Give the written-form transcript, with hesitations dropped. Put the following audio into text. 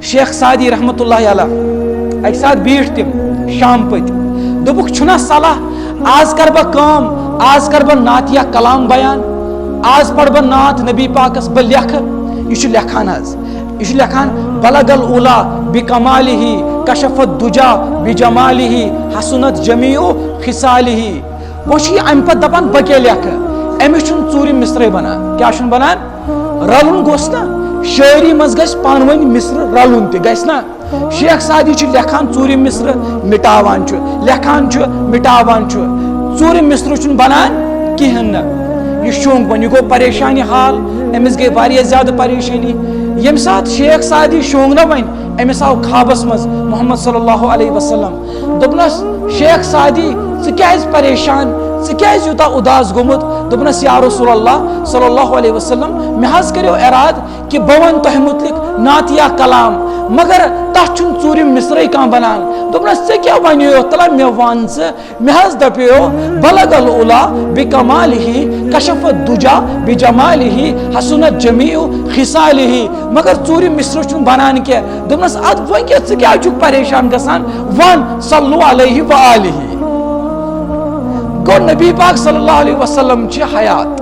शेख सादी रहमतुल्लाह अलैह एक साथ बीठ तिम शाम पत दोपुक छुना सलाह आज कर बह काम, आज कर बह नात या कलाम बयान, आज पढ़ बह नात नबी पाकस बह लेख यह लेखान यह लेखान बलगल उला बिकमालिही कशफत दुजा बिजमालिही हसनत जमीउ खिसालिही वो अम पे दपान बह क्या लेख अमिस चूर मिसरे बनान क्या बनान रलुन गोस ना शायरी मज गस पानवन मिसर रलुन ना शेख सादी लेखान चूर मिसर मिटावान लेखान मिटावान चूर मिसर बनान कहें न यह शोंक बन यह गो परेशानी हाल अमिस गई वारिया ज्यादा परेशानी यम सात शेख सादी शोंक न वन अमिस आव खाबस मज मोहम्मद सल्लल्लाहु अलैहि वसल्लम दोपनस शेख सादी क्या परेशान क्या यूता उदास गोमुत दोपनस या रसूलल्लाह सल्लल्लाहु अलैहि वसल्लम मे करो इराद कि बह वन तह मुतलिक नात या कलाम मगर तथ चूर मिसरे कह बनान दोपनस क्या वनो तला मे वन मे दपो बलगल उला बिकमालिही कशफत दुजा बिजमालिही हसनत जमीउ खिसालिही मगर चूर मिसर बनान क्या दोपनस अद वो क्या परेशान गसान वन सल्लु अलैहि व आलिही गो नबी पाक सल्लल्लाहु अलैहि वसल्लम ची हयात